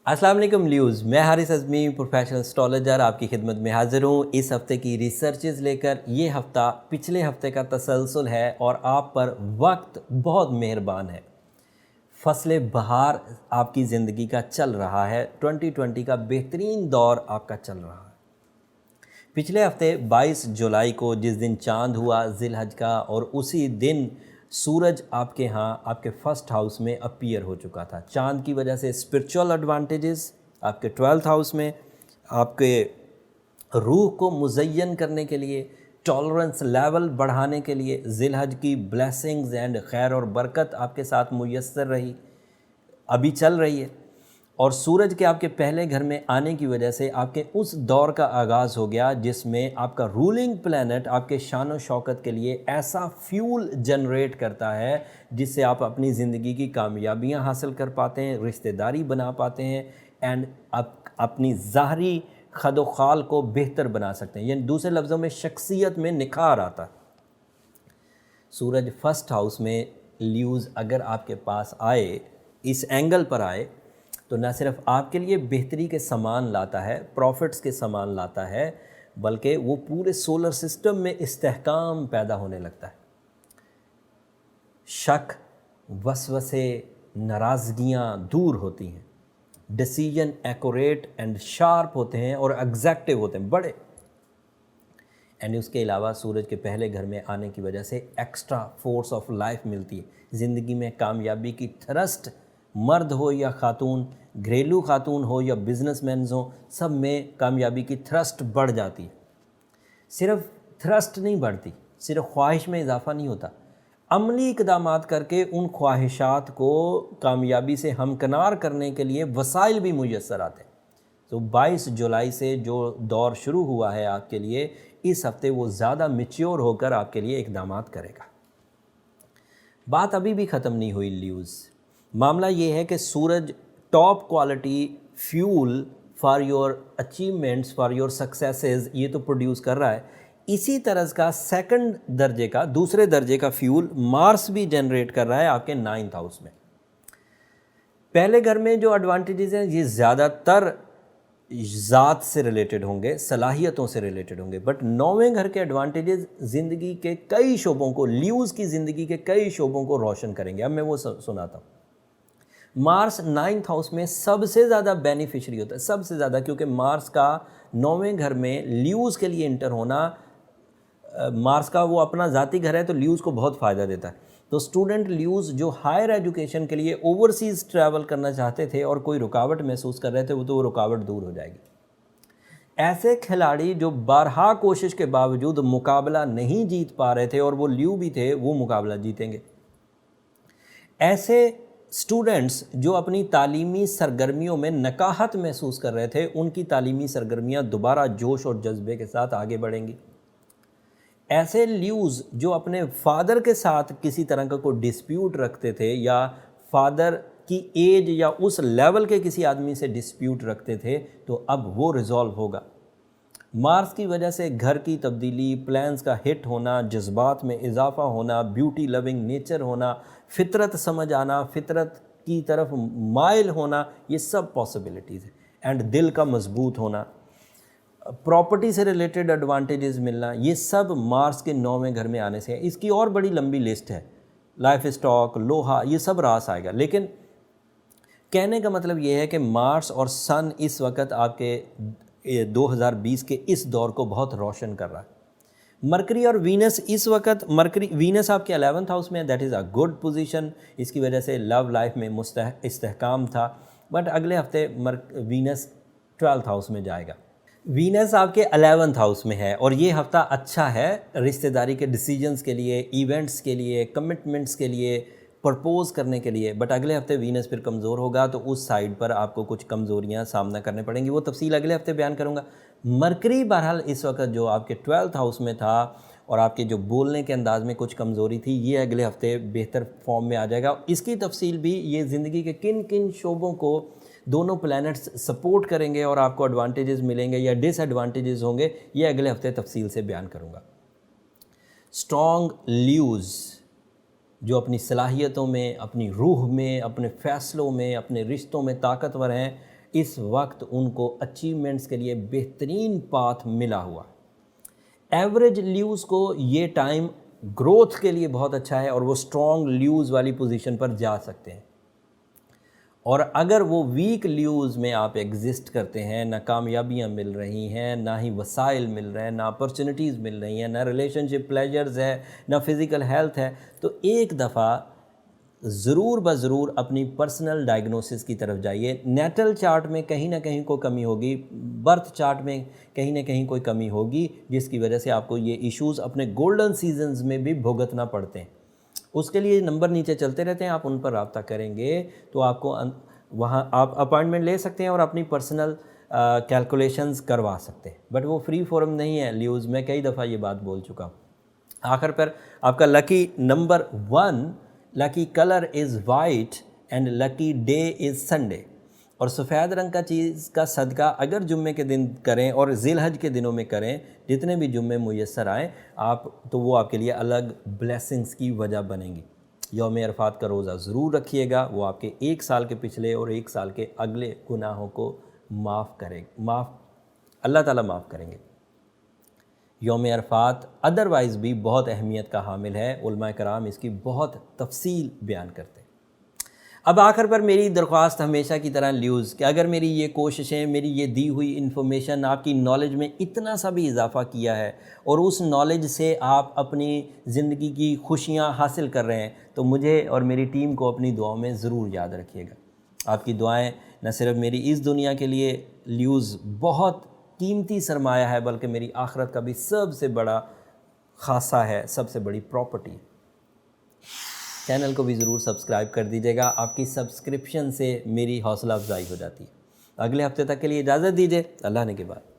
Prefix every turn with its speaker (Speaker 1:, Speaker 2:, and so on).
Speaker 1: अस्सलाम वालेकुम ल्यूज़, मैं हारिस अज़मी प्रोफेशनल एस्ट्रोलॉजर आपकी खिदमत में हाज़िर हूँ। इस हफ़्ते की रिसर्चेज़ लेकर। ये हफ़्ता पिछले हफ़्ते का तसलसल है और आप पर वक्त बहुत मेहरबान है। फ़स्ल बहार आपकी ज़िंदगी का चल रहा है। 2020 का बेहतरीन दौर आपका चल रहा है। पिछले हफ़्ते 22 जुलाई को जिस दिन चाँद हुआ ज़िलहज का, और उसी दिन सूरज आपके यहाँ आपके फर्स्ट हाउस में अपीयर हो चुका था। चाँद की वजह से स्पिरिचुअल एडवांटेजेस आपके 12th हाउस में, आपके रूह को मुज़य्यन करने के लिए, टॉलरेंस लेवल बढ़ाने के लिए ज़िलहज की ब्लेसिंग्स एंड खैर और बरकत आपके साथ मुयस्सर रही, अभी चल रही है। और सूरज के आपके पहले घर में आने की वजह से आपके उस दौर का आगाज़ हो गया जिसमें आपका रूलिंग प्लैनेट आपके शान और शौकत के लिए ऐसा फ्यूल जनरेट करता है जिससे आप अपनी ज़िंदगी की कामयाबियां हासिल कर पाते हैं, रिश्तेदारी बना पाते हैं एंड आप अपनी ज़ाहरी खदोखाल को बेहतर बना सकते हैं। यानी दूसरे लफ्ज़ों में शख्सियत में निखार आता है। सूरज फर्स्ट हाउस में ल्यूज़ अगर आपके पास आए, इस एंगल पर आए, तो न सिर्फ आपके लिए बेहतरी के सामान लाता है, प्रॉफिट्स के सामान लाता है, बल्कि वो पूरे सोलर सिस्टम में इस्तेहकाम पैदा होने लगता है। शक, वसवसे, नाराज़गियाँ दूर होती हैं, डिसीजन एक्यूरेट एंड शार्प होते हैं और एग्जैक्टिव होते हैं बड़े। एंड उसके अलावा सूरज के पहले घर में आने की वजह से एक्स्ट्रा फोर्स ऑफ लाइफ मिलती है। ज़िंदगी में कामयाबी की थ्रस्ट, मर्द हो या खातून, घरेलू खातून हो या बिजनेसमैन हो, सब में कामयाबी की थ्रस्ट बढ़ जाती है। सिर्फ थ्रस्ट नहीं बढ़ती, सिर्फ ख्वाहिश में इजाफा नहीं होता, अमली इक़दामात करके उन ख्वाहिशात को कामयाबी से हमकिनार करने के लिए वसाइल भी मुयस्सर आते हैं। तो 22 जुलाई से जो दौर शुरू हुआ है आपके लिए, इस हफ्ते वो ज़्यादा मैच्योर होकर आपके लिए इक़दामात करेगा। बात अभी भी ख़त्म नहीं हुई ल्यूज़। मामला ये है कि सूरज top quality fuel for your achievements, for your successes ये तो प्रोड्यूस कर रहा है। इसी तरह का सेकंड दर्जे का, दूसरे दर्जे का फ्यूल मार्स भी जनरेट कर रहा है आपके 9th हाउस में। पहले घर में जो एडवांटेजेस हैं ये ज़्यादातर ज़ात से रिलेटेड होंगे, सलाहियतों से रिलेटेड होंगे, बट 9वें घर के एडवांटेजेस ज़िंदगी के कई शोबों को, ल्यूज़ की ज़िंदगी के कई शोबों को रोशन करेंगे। अब मैं वो सुनाता हूँ। मार्स 9th हाउस में सबसे ज़्यादा बेनिफिशरी होता है, सबसे ज़्यादा, क्योंकि मार्स का 9वें घर में ल्यूज़ के लिए इंटर होना, मार्स का वो अपना ज़ाती घर है तो ल्यूज़ को बहुत फ़ायदा देता है। तो स्टूडेंट ल्यूज़ जो हायर एजुकेशन के लिए ओवरसीज़ ट्रैवल करना चाहते थे और कोई रुकावट महसूस कर रहे थे, वो रुकावट दूर हो जाएगी। ऐसे खिलाड़ी जो बारहा कोशिश के बावजूद मुकाबला नहीं जीत पा रहे थे और वो ल्यू भी थे, वो मुकाबला जीतेंगे। ऐसे स्टूडेंट्स जो अपनी तालीमी सरगर्मियों में नकाहत महसूस कर रहे थे, उनकी तालीमी सरगर्मियाँ दोबारा जोश और जज्बे के साथ आगे बढ़ेंगी। ऐसे ल्यूज़ जो अपने फादर के साथ किसी तरह का कोई डिस्प्यूट रखते थे, या फादर की एज या उस लेवल के किसी आदमी से डिस्प्यूट रखते थे, तो अब वो रिज़ॉल्व होगा। मार्स की वजह से घर की तब्दीली, प्लान्स का हिट होना, जज्बात में इजाफा होना, ब्यूटी लविंग नेचर होना, फितरत समझ आना, फितरत की तरफ माइल होना, ये सब पॉसिबिलिटीज़ हैं। एंड दिल का मजबूत होना, प्रॉपर्टी से रिलेटेड एडवांटेजेस मिलना, ये सब मार्स के 9वें घर में आने से है। इसकी और बड़ी लंबी लिस्ट है, लाइफ स्टॉक, लोहा, ये सब रास आएगा। लेकिन कहने का मतलब ये है कि मार्स और सन इस वक्त आपके 2020 के इस दौर को बहुत रोशन कर रहा है। मरकरी और वीनस इस वक्त, वीनस आपके 11th हाउस में है, that is a good position. इसकी वजह से लव लाइफ में इस्तेहकाम था। बट अगले हफ्ते वीनस 12th हाउस में जाएगा। वीनस आपके 11th हाउस में है और ये हफ़्ता अच्छा है रिश्तेदारी के डिसीजंस के लिए, इवेंट्स के लिए, कमिटमेंट्स के लिए, प्रपोज करने के लिए। बट अगले हफ्ते वीनस फिर कमज़ोर होगा, तो उस साइड पर आपको कुछ कमज़ोरियाँ सामना करने पड़ेंगी। वो तफसील अगले हफ्ते बयान करूँगा। मरकरी बहरहाल इस वक्त जो आपके 12th हाउस में था और आपके जो बोलने के अंदाज़ में कुछ कमज़ोरी थी, ये अगले हफ्ते बेहतर फॉर्म में आ जाएगा। इसकी तफसील भी, ये ज़िंदगी के किन किन शोबों को दोनों प्लैनेट्स सपोर्ट करेंगे और आपको एडवांटेजेस मिलेंगे या डिसएडवांटेजेस होंगे, ये अगले हफ्ते तफसील से बयान करूँगा। स्ट्रॉन्ग ल्यूज़ जो अपनी सलाहियतों में, अपनी रूह में, अपने फ़ैसलों में, अपने रिश्तों में ताकतवर हैं, اس وقت ان کو اچیومنٹس کے لیے بہترین پاتھ ملا ہوا. ایوریج لیوز کو یہ ٹائم گروتھ کے لیے بہت اچھا ہے اور وہ اسٹرانگ لیوز والی پوزیشن پر جا سکتے ہیں. اور اگر وہ ویک لیوز میں آپ ایگزسٹ کرتے ہیں، نہ کامیابیاں مل رہی ہیں، نہ ہی وسائل مل رہے ہیں، نہ اپرچونٹیز مل رہی ہیں، نہ ریلیشن شپ پلیجرز ہے، نہ فزیکل ہیلتھ ہے، تو ایک دفعہ ضرور بضرور اپنی پرسنل ڈائگنوسس کی طرف جائیے. نیٹل چارٹ میں کہیں نہ کہیں کوئی کمی ہوگی، برتھ چارٹ میں کہیں نہ کہیں کوئی کمی ہوگی، جس کی وجہ سے آپ کو یہ ایشوز اپنے گولڈن سیزنز میں بھی بھگتنا پڑتے ہیں. اس کے لیے نمبر نیچے چلتے رہتے ہیں، آپ ان پر رابطہ کریں گے تو آپ کو وہاں آپ اپائنٹمنٹ لے سکتے ہیں اور اپنی پرسنل کیلکولیشنز کروا سکتے ہیں. بٹ وہ فری فورم نہیں ہے لیوز، میں کئی دفعہ یہ بات بول چکا ہوں. آخر پر آپ کا lucky number 1، lucky colour is white and lucky day is Sunday. اور سفید رنگ کا چیز کا صدقہ اگر جمعے کے دن کریں اور ذی الحج کے دنوں میں کریں، جتنے بھی جمعے میسر آئیں آپ، تو وہ آپ کے لیے الگ بلیسنگز کی وجہ بنیں گی. یوم عرفات کا روزہ ضرور رکھیے گا، وہ آپ کے 1 سال کے پچھلے اور 1 سال کے اگلے گناہوں کو اللہ تعالیٰ معاف کریں گے. یوم عرفات ادروائز بھی بہت اہمیت کا حامل ہے، علماء کرام اس کی بہت تفصیل بیان کرتے ہیں. اب آخر پر میری درخواست ہمیشہ کی طرح لیوز کہ اگر میری یہ کوششیں، میری یہ دی ہوئی انفارمیشن آپ کی نالج میں اتنا سا بھی اضافہ کیا ہے اور اس نالج سے آپ اپنی زندگی کی خوشیاں حاصل کر رہے ہیں، تو مجھے اور میری ٹیم کو اپنی دعاؤں میں ضرور یاد رکھیے گا. آپ کی دعائیں نہ صرف میری اس دنیا کے لیے لیوز بہت قیمتی سرمایہ ہے، بلکہ میری آخرت کا بھی سب سے بڑا خاصہ ہے، سب سے بڑی پراپرٹی. چینل کو بھی ضرور سبسکرائب کر دیجیے گا، آپ کی سبسکرپشن سے میری حوصلہ افزائی ہو جاتی ہے. اگلے ہفتے تک کے لیے اجازت دیجیے، اللہ نے کے بعد.